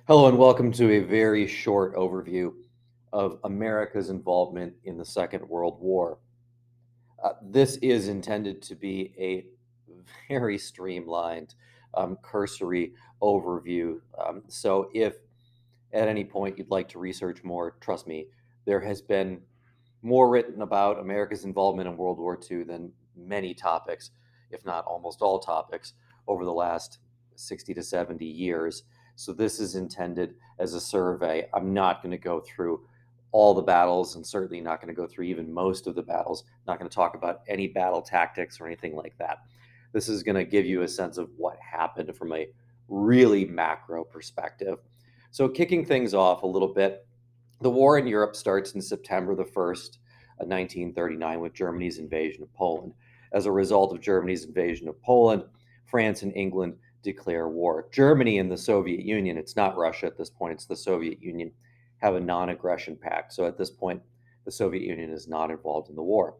Hello, and welcome to a very short overview of America's involvement in the Second World War. This is intended to be a very streamlined, cursory overview. So, if at any point you'd like to research more, trust me, there has been more written about America's involvement in World War II than many topics, if not almost all topics, over the last 60 to 70 years. So this is intended as a survey. I'm not going to go through all the battles and certainly not going to go through even most of the battles. Not going to talk about any battle tactics or anything like that. This is going to give you a sense of what happened from a really macro perspective. So, kicking things off a little bit, the war in Europe starts in September the 1st, 1939, with Germany's invasion of Poland. As a result of Germany's invasion of Poland, France and England declare war. Germany and the Soviet Union, it's not Russia at this point, it's the Soviet Union, have a non aggression pact. So at this point, the Soviet Union is not involved in the war.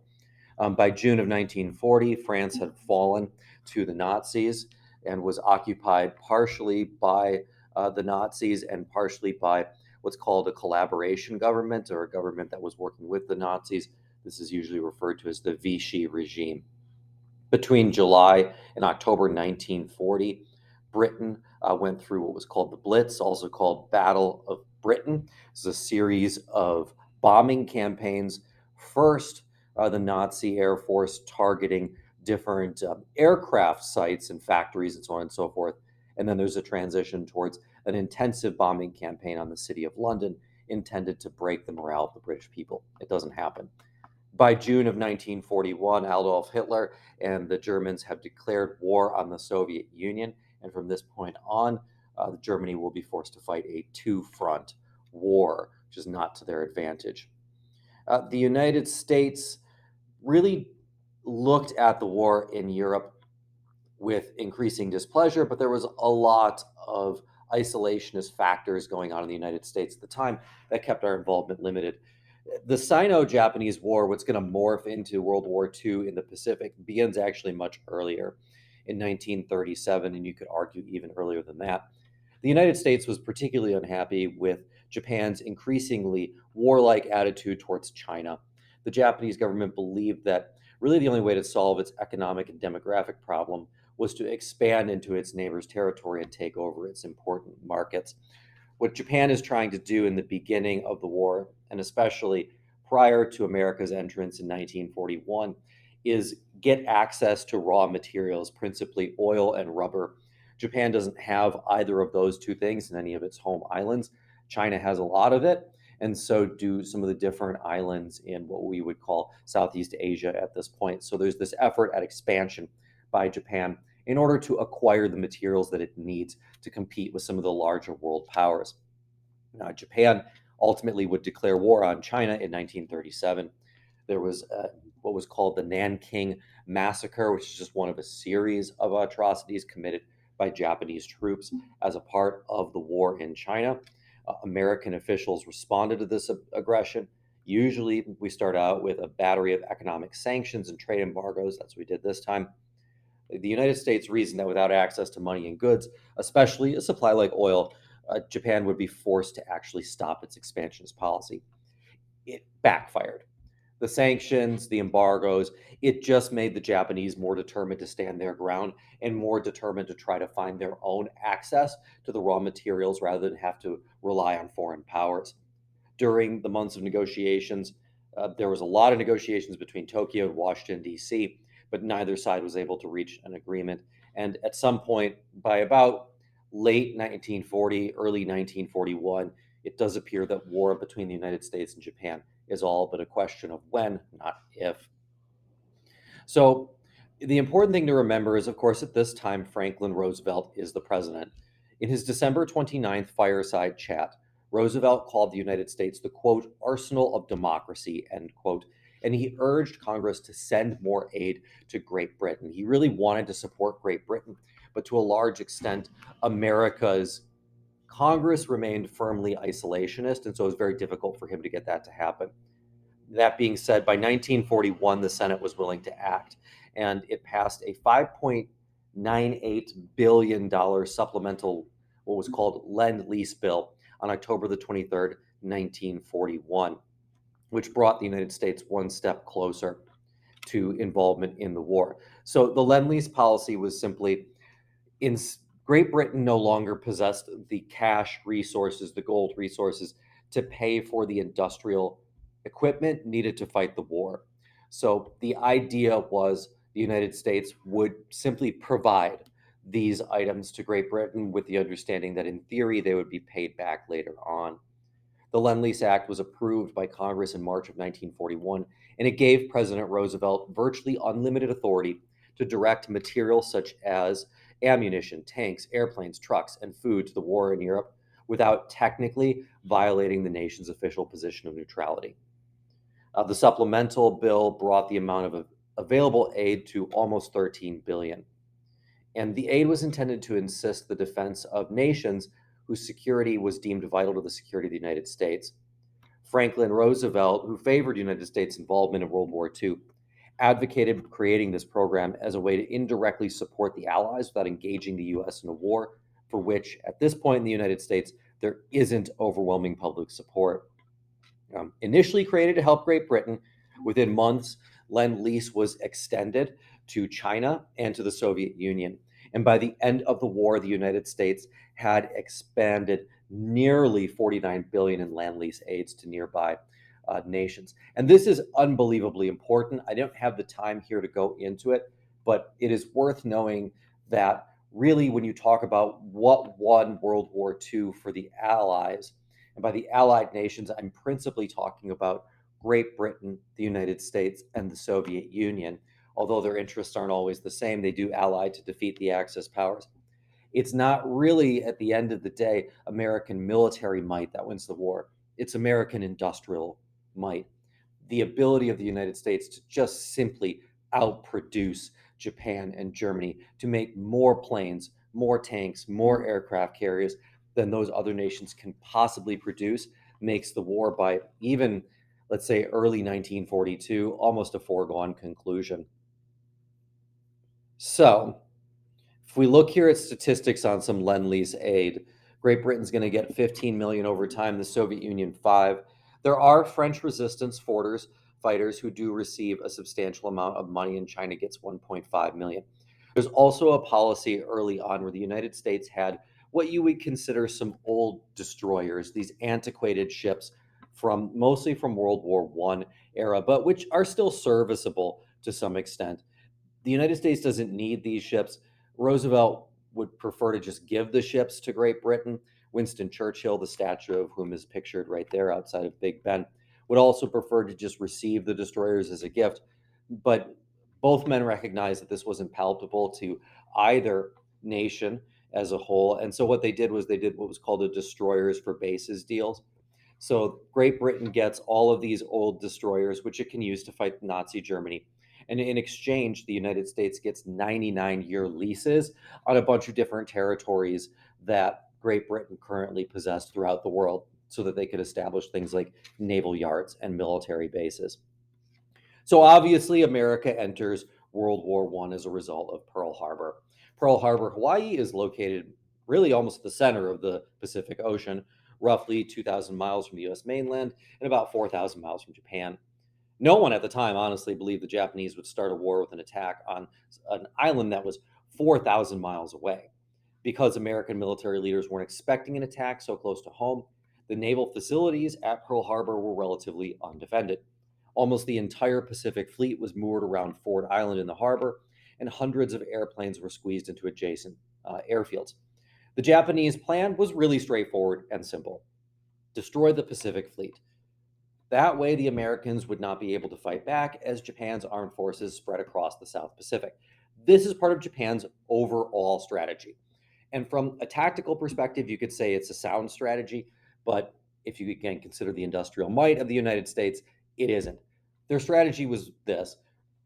By June of 1940, France had fallen to the Nazis and was occupied partially by the Nazis and partially by what's called a collaboration government, or a government that was working with the Nazis. This is usually referred to as the Vichy regime. Between July and October 1940, Britain went through what was called the Blitz, also called Battle of Britain. This is a series of bombing campaigns. First, the Nazi Air Force targeting different aircraft sites and factories and so on and so forth. And then there's a transition towards an intensive bombing campaign on the city of London intended to break the morale of the British people. It doesn't happen. By June of 1941, Adolf Hitler and the Germans have declared war on the Soviet Union. And from this point on, Germany will be forced to fight a two front war, which is not to their advantage. The United States really looked at the war in Europe with increasing displeasure, but there was a lot of isolationist factors going on in the United States at the time that kept our involvement limited. The Sino-Japanese War, what's going to morph into World War II in the Pacific, begins actually much earlier in 1937, and you could argue even earlier than that. The United States was particularly unhappy with Japan's increasingly warlike attitude towards China. The Japanese government believed that really the only way to solve its economic and demographic problem was to expand into its neighbor's territory and take over its important markets. What Japan is trying to do in the beginning of the war, and especially prior to America's entrance in 1941, is get access to raw materials, principally oil and rubber. Japan doesn't have either of those two things in any of its home islands. China has a lot of it, and so do some of the different islands in what we would call Southeast Asia at this point. So there's this effort at expansion by Japan in order to acquire the materials that it needs to compete with some of the larger world powers. Now, Japan ultimately would declare war on China in 1937. There was what was called the Nanking Massacre, which is just one of a series of atrocities committed by Japanese troops as a part of the war in China. American officials responded to this aggression. Usually, we start out with a battery of economic sanctions and trade embargoes. That's what we did this time. The United States reasoned that without access to money and goods, especially a supply like oil, Japan would be forced to actually stop its expansionist policy. It backfired. The sanctions, the embargoes, it just made the Japanese more determined to stand their ground and more determined to try to find their own access to the raw materials rather than have to rely on foreign powers. During the months of negotiations, there was a lot of negotiations between Tokyo and Washington, D.C., but neither side was able to reach an agreement. And at some point, by about late 1940, early 1941, it does appear that war between the United States and Japan is all but a question of when, not if. So, the important thing to remember is, of course, at this time, Franklin Roosevelt is the president. In his December 29th fireside chat, Roosevelt called the United States the quote, arsenal of democracy, end quote, and he urged Congress to send more aid to Great Britain. He really wanted to support Great Britain, but to a large extent, America's Congress remained firmly isolationist, and so it was very difficult for him to get that to happen. That being said, by 1941, the Senate was willing to act, and it passed a $5.98 billion supplemental what was called Lend-Lease Bill on October the 23rd, 1941, which brought the United States one step closer to involvement in the war. So the Lend-Lease policy was simply in Great Britain no longer possessed the cash resources, the gold resources to pay for the industrial equipment needed to fight the war. So the idea was the United States would simply provide these items to Great Britain with the understanding that in theory they would be paid back later on. The Lend-Lease Act was approved by Congress in March of 1941, and it gave President Roosevelt virtually unlimited authority to direct materials such as ammunition, tanks, airplanes, trucks, and food to the war in Europe without technically violating the nation's official position of neutrality. The supplemental bill brought the amount of available aid to almost 13 billion. And the aid was intended to assist the defense of nations whose security was deemed vital to the security of the United States. Franklin Roosevelt, who favored United States involvement in World War II, advocated creating this program as a way to indirectly support the Allies without engaging the U.S. in a war for which, at this point in the United States, there isn't overwhelming public support. Initially created to help Great Britain, within months, Lend-Lease was extended to China and to the Soviet Union. And by the end of the war, the United States had expanded nearly 49 billion in Lend-Lease aids to nearby nations. And this is unbelievably important. I don't have the time here to go into it, but it is worth knowing that really when you talk about what won World War II for the Allies, and by the Allied nations, I'm principally talking about Great Britain, the United States, and the Soviet Union. Although their interests aren't always the same, they do ally to defeat the Axis powers. It's not really, at the end of the day, American military might that wins the war. It's American industrial might. The ability of the United States to just simply outproduce Japan and Germany to make more planes, more tanks, more aircraft carriers than those other nations can possibly produce makes the war by even, let's say, early 1942 almost a foregone conclusion. So, if we look here at statistics on some Lend-Lease aid, Great Britain's going to get 15 million over time, the Soviet Union 5. There are French resistance fighters who do receive a substantial amount of money, and China gets 1.5 million. There's also a policy early on where the United States had what you would consider some old destroyers, these antiquated ships from mostly from World War I era, but which are still serviceable to some extent. The United States doesn't need these ships. Roosevelt would prefer to just give the ships to Great Britain. Winston Churchill, the statue of whom is pictured right there outside of Big Ben, would also prefer to just receive the destroyers as a gift. But both men recognized that this wasn't palatable to either nation as a whole. And so what they did was they did what was called a destroyers for bases deals. So Great Britain gets all of these old destroyers, which it can use to fight Nazi Germany. And in exchange, the United States gets 99-year leases on a bunch of different territories that Great Britain currently possessed throughout the world so that they could establish things like naval yards and military bases. So obviously, America enters World War I as a result of Pearl Harbor. Pearl Harbor, Hawaii is located really almost at the center of the Pacific Ocean, roughly 2,000 miles from the US mainland and about 4,000 miles from Japan. No one at the time honestly believed the Japanese would start a war with an attack on an island that was 4,000 miles away. Because American military leaders weren't expecting an attack so close to home, the naval facilities at Pearl Harbor were relatively undefended. Almost the entire Pacific Fleet was moored around Ford Island in the harbor, and hundreds of airplanes were squeezed into adjacent airfields. The Japanese plan was really straightforward and simple: destroy the Pacific Fleet. That way, the Americans would not be able to fight back as Japan's armed forces spread across the South Pacific. This is part of Japan's overall strategy. And from a tactical perspective, you could say it's a sound strategy, but if you again consider the industrial might of the United States, it isn't. Their strategy was this: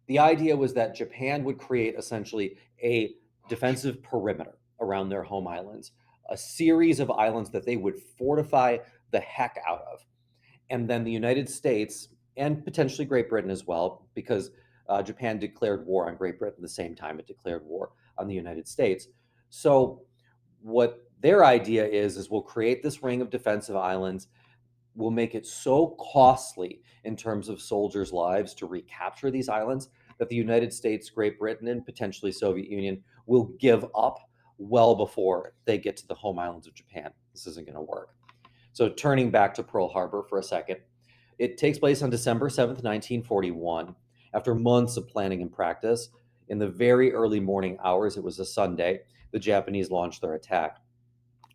the idea was that Japan would create essentially a defensive perimeter around their home islands, a series of islands that they would fortify the heck out of. And then the United States, and potentially Great Britain as well, because Japan declared war on Great Britain the same time it declared war on the United States. So what Their idea is we'll create this ring of defensive islands. We'll make it so costly in terms of soldiers' lives to recapture these islands that the United States, Great Britain, and potentially Soviet Union will give up well before they get to the home islands of Japan. This isn't going to work. So turning back to Pearl Harbor for a second, it takes place on December 7th, 1941. After months of planning and practice, in the very early morning hours, it was a Sunday, the Japanese launched their attack.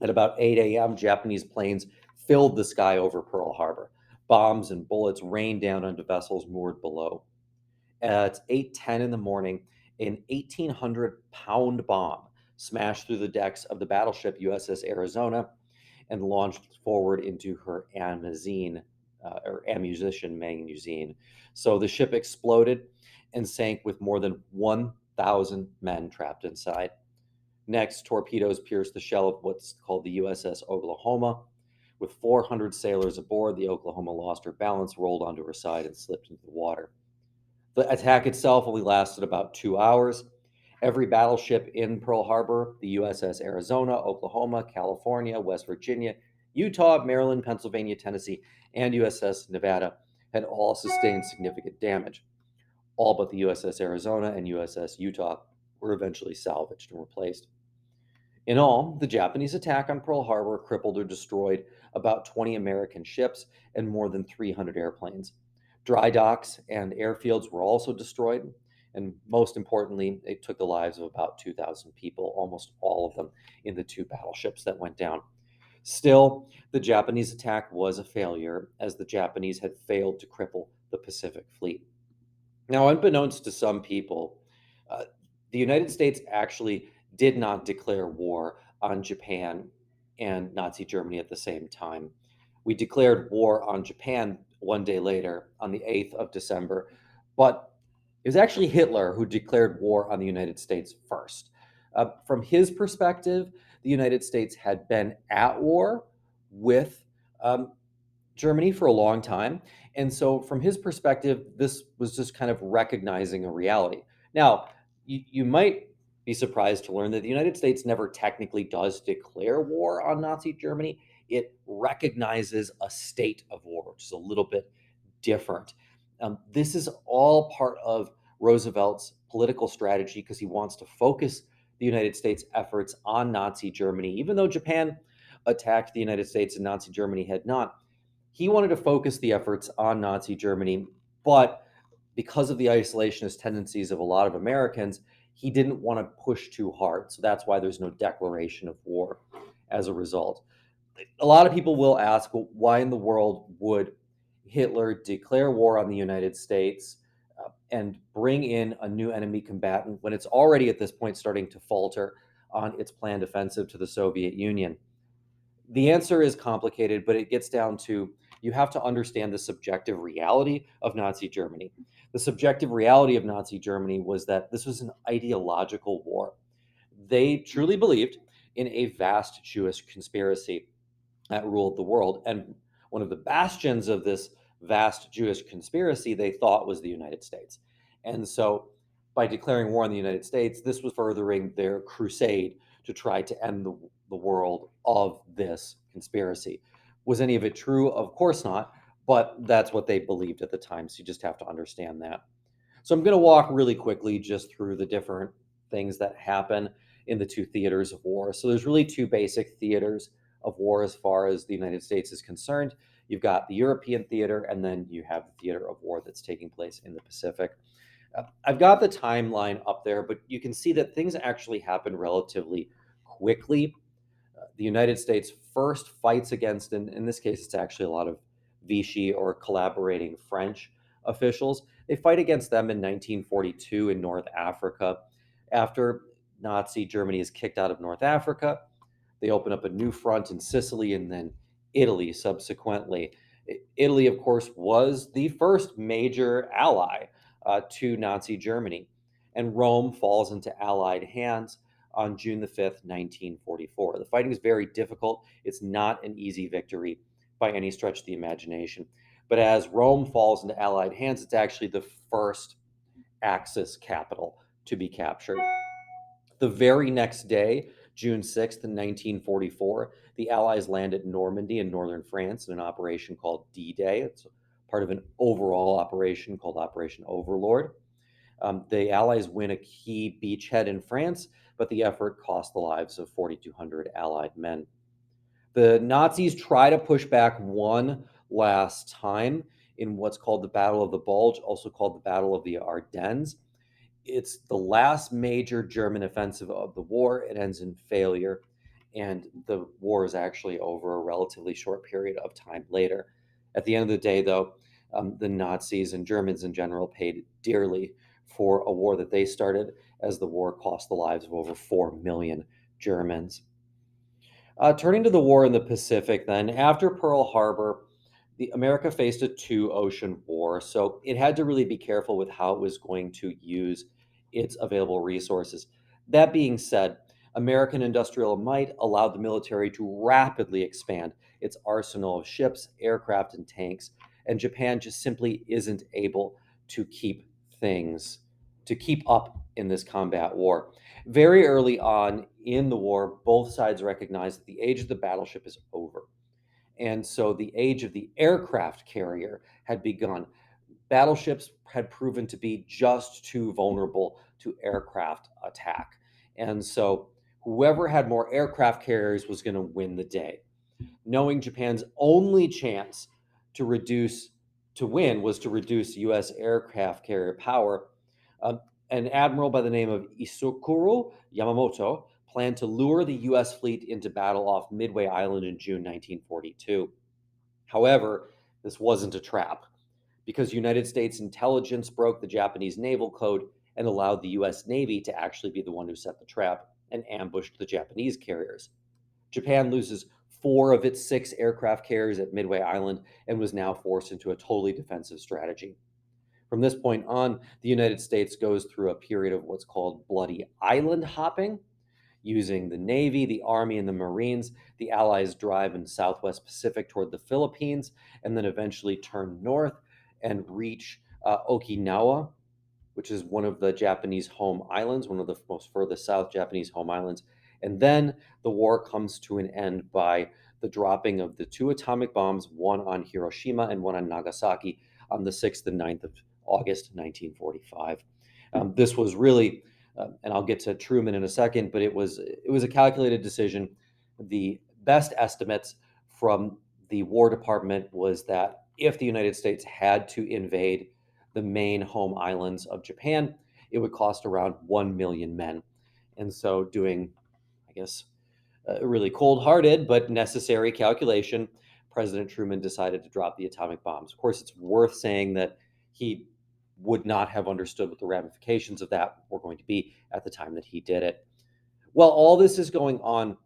At about 8 a.m., Japanese planes filled the sky over Pearl Harbor. Bombs and bullets rained down onto vessels moored below. At 8:10 in the morning, an 1,800-pound bomb smashed through the decks of the battleship USS Arizona and launched forward into her ammunition magazine. So the ship exploded and sank with more than 1,000 men trapped inside. Next, torpedoes pierced the shell of what's called the USS Oklahoma. With 400 sailors aboard, the Oklahoma lost her balance, rolled onto her side, and slipped into the water. The attack itself only lasted about 2 hours. Every battleship in Pearl Harbor, the USS Arizona, Oklahoma, California, West Virginia, Utah, Maryland, Pennsylvania, Tennessee, and USS Nevada, had all sustained significant damage. All but the USS Arizona and USS Utah were eventually salvaged and replaced. In all, the Japanese attack on Pearl Harbor crippled or destroyed about 20 American ships and more than 300 airplanes. Dry docks and airfields were also destroyed, and most importantly, it took the lives of about 2,000 people, almost all of them in the two battleships that went down. Still, the Japanese attack was a failure, as the Japanese had failed to cripple the Pacific Fleet. Now, unbeknownst to some people, uh, the United States actually did not declare war on Japan and Nazi Germany at the same time. We declared war on Japan one day later, on the 8th of December, but it was actually Hitler who declared war on the United States first. From his perspective, the United States had been at war with um, Germany for a long time. And so, from his perspective, this was just kind of recognizing a reality. Now, you might be surprised to learn that the United States never technically does declare war on Nazi Germany. It recognizes a state of war, which is a little bit different. This is all part of Roosevelt's political strategy because he wants to focus the United States' efforts on Nazi Germany, even though Japan attacked the United States and Nazi Germany had not. He wanted to focus the efforts on Nazi Germany, but because of the isolationist tendencies of a lot of Americans, he didn't want to push too hard. So that's why there's no declaration of war as a result. A lot of people will ask, well, why in the world would Hitler declare war on the United States and bring in a new enemy combatant when it's already at this point starting to falter on its planned offensive to the Soviet Union? The answer is complicated, but it gets down to you have to understand the subjective reality of Nazi Germany. The subjective reality of Nazi Germany was that this was an ideological war. They truly believed in a vast Jewish conspiracy that ruled the world. And one of the bastions of this vast Jewish conspiracy they thought was the United States. And so by declaring war on the United States, this was furthering their crusade to try to end the world of this conspiracy. Was any of it true? Of course not, but that's what they believed at the time. So you just have to understand that. So I'm going to walk really quickly just through the different things that happen in the two theaters of war. So there's really two basic theaters of war as far as the United States is concerned. You've got the European theater, and then you have the theater of war that's taking place in the Pacific. I've got the timeline up there, but you can see that things actually happen relatively quickly. The United States first fights against, and in this case, it's actually a lot of Vichy or collaborating French officials. They fight against them in 1942 in North Africa. After Nazi Germany is kicked out of North Africa, they open up a new front in Sicily and then Italy subsequently. Italy, of course, was the first major ally to Nazi Germany, and Rome falls into Allied hands on June the 5th, 1944. The fighting is very difficult. It's not an easy victory by any stretch of the imagination. But as Rome falls into Allied hands, it's actually the first Axis capital to be captured. The very next day, June 6th, 1944, the Allies land at Normandy in northern France in an operation called D-Day. It's part of an overall operation called Operation Overlord. The Allies win a key beachhead in France, but the effort cost the lives of 4,200 Allied men. The Nazis try to push back one last time in what's called the Battle of the Bulge, also called the Battle of the Ardennes. It's the last major German offensive of the war. It ends in failure, and the war is actually over a relatively short period of time later. At the end of the day, though, the Nazis and Germans in general paid dearly for a war that they started, as the war cost the lives of over 4 million Germans. Turning to the war in the Pacific, then, after Pearl Harbor, America faced a two-ocean war, so it had to really be careful with how it was going to use its available resources. That being said, American industrial might allowed the military to rapidly expand its arsenal of ships, aircraft, and tanks, and Japan just simply isn't able to things keep up in this combat war. Very early on in the war, both sides recognized that the age of the battleship is over. And so the age of the aircraft carrier had begun. Battleships had proven to be just too vulnerable to aircraft attack. And so whoever had more aircraft carriers was going to win the day. Knowing Japan's only chance to reduce to win was to reduce U.S. aircraft carrier power, um, an admiral by the name of Isokuro Yamamoto planned to lure the U.S. fleet into battle off Midway Island in June 1942. However, this wasn't a trap, because United States intelligence broke the Japanese naval code and allowed the U.S. Navy to actually be the one who set the trap and ambushed the Japanese carriers. Japan loses 4 of its 6 aircraft carriers at Midway Island and was now forced into a totally defensive strategy. From this point on, the United States goes through a period of what's called bloody island hopping. Using the Navy, the Army, and the Marines, the Allies drive in the Southwest Pacific toward the Philippines and then eventually turn north and reach Okinawa, which is one of the Japanese home islands, one of the most furthest south Japanese home islands. And then the war comes to an end by the dropping of the 2 atomic bombs, one on Hiroshima and one on Nagasaki, on the 6th and 9th of August 1945. This was really, and I'll get to Truman in a second, but it was a calculated decision. The best estimates from the War Department was that if the United States had to invade the main home islands of Japan, it would cost around 1 million men. And so, doing, I guess, a really cold hearted but necessary calculation, President Truman decided to drop the atomic bombs. Of course, it's worth saying that he would not have understood what the ramifications of that were going to be at the time that he did it. While all this is going on,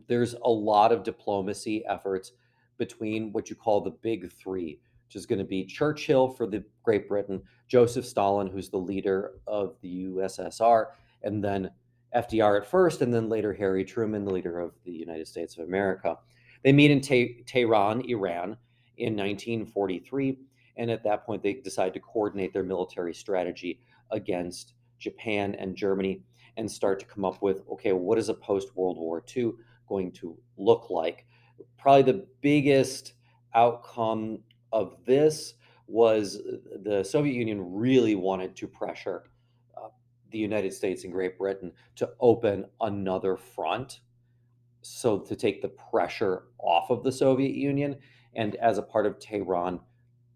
there's a lot of diplomacy efforts between what you call the big three, which is going to be Churchill for the Great Britain, Joseph Stalin, who's the leader of the USSR, and then FDR at first, and then later Harry Truman, the leader of the United States of America. They meet in Tehran, Iran, in 1943, and at that point they decide to coordinate their military strategy against Japan and Germany and start to come up with, okay, what is a post-World War II going to look like? Probably the biggest outcome of this was the Soviet Union really wanted to pressure the United States and Great Britain to open another front, so to take the pressure off of the Soviet Union. And as a part of Tehran,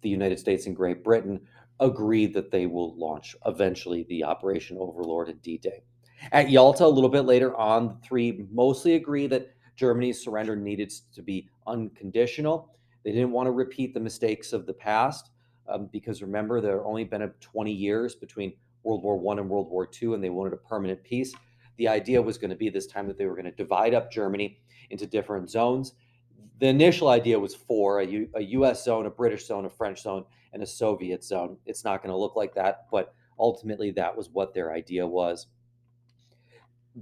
the United States and Great Britain agreed that they will launch eventually the Operation Overlord and D-Day. At Yalta, a little bit later on, the three mostly agree that Germany's surrender needed to be unconditional. They didn't want to repeat the mistakes of the past, because remember, there had only been 20 years between World War I and World War II, and they wanted a permanent peace. The idea was going to be this time that they were going to divide up Germany into different zones. The initial idea was 4, a US zone, a British zone, a French zone, and a Soviet zone. It's not going to look like that, but ultimately that was what their idea was.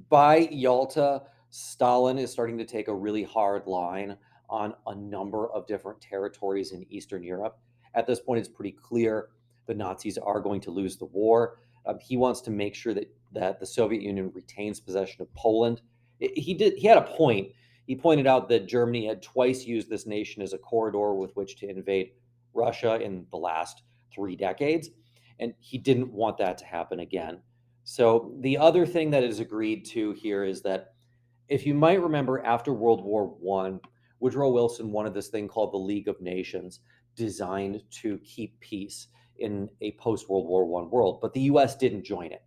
By Yalta, Stalin is starting to take a really hard line on a number of different territories in Eastern Europe. At this point, it's pretty clear the Nazis are going to lose the war. He wants to make sure that the Soviet Union retains possession of Poland. He had a point. He pointed out that Germany had twice used this nation as a corridor with which to invade Russia in the last 3 decades, and he didn't want that to happen again. So the other thing that is agreed to here is that, if you might remember, after World War One, Woodrow Wilson wanted this thing called the League of Nations, designed to keep peace in a post World War One world, but the U.S. didn't join it.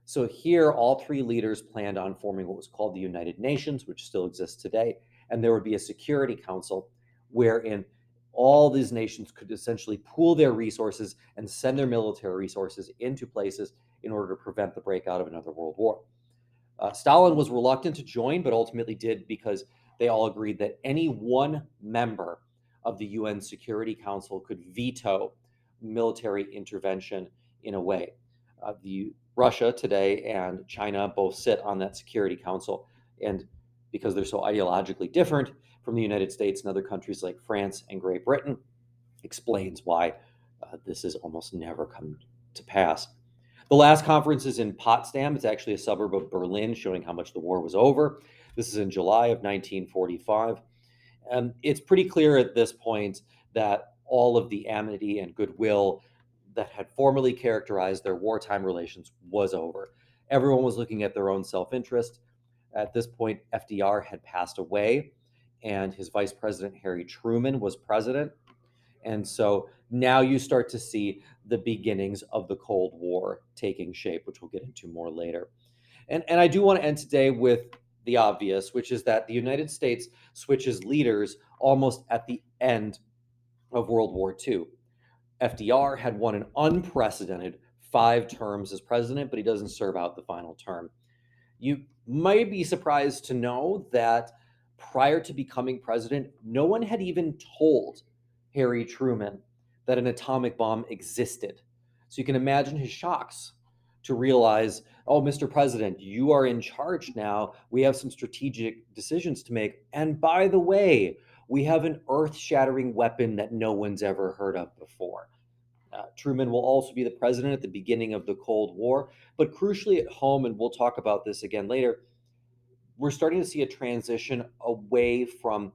So here, all three leaders planned on forming what was called the United Nations, which still exists today, and there would be a Security Council wherein all these nations could essentially pool their resources and send their military resources into places in order to prevent the breakout of another world war. Stalin was reluctant to join, but ultimately did because they all agreed that any one member of the UN Security Council could veto military intervention in a way. The Russia today and China both sit on that Security Council, and because they're so ideologically different from the United States and other countries like France and Great Britain, explains why this has almost never come to pass. The last conference is in Potsdam. It's actually a suburb of Berlin, showing how much the war was over. This is in July of 1945. And it's pretty clear at this point that all of the amity and goodwill that had formerly characterized their wartime relations was over. Everyone was looking at their own self interest. At this point, FDR had passed away, and his vice president, Harry Truman, was president. And so now you start to see the beginnings of the Cold War taking shape, which we'll get into more later. And I do want to end today with the obvious, which is that the United States switches leaders almost at the end of World War II. FDR had won an unprecedented 5 terms as president, but he doesn't serve out the final term. You might be surprised to know that prior to becoming president, no one had even told Harry Truman that an atomic bomb existed. So you can imagine his shocks to realize, oh, Mr. President, you are in charge now. We have some strategic decisions to make. And by the way, we have an earth shattering weapon that no one's ever heard of before. Truman will also be the president at the beginning of the Cold War, but crucially at home, and we'll talk about this again later, we're starting to see a transition away from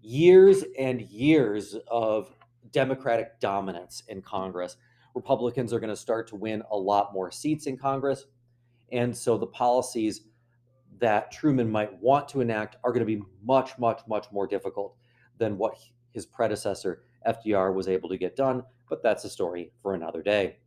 years and years of Democratic dominance in Congress. Republicans are going to start to win a lot more seats in Congress. And so the policies that Truman might want to enact are going to be much, much, much more difficult than what his predecessor, FDR, was able to get done. But that's a story for another day.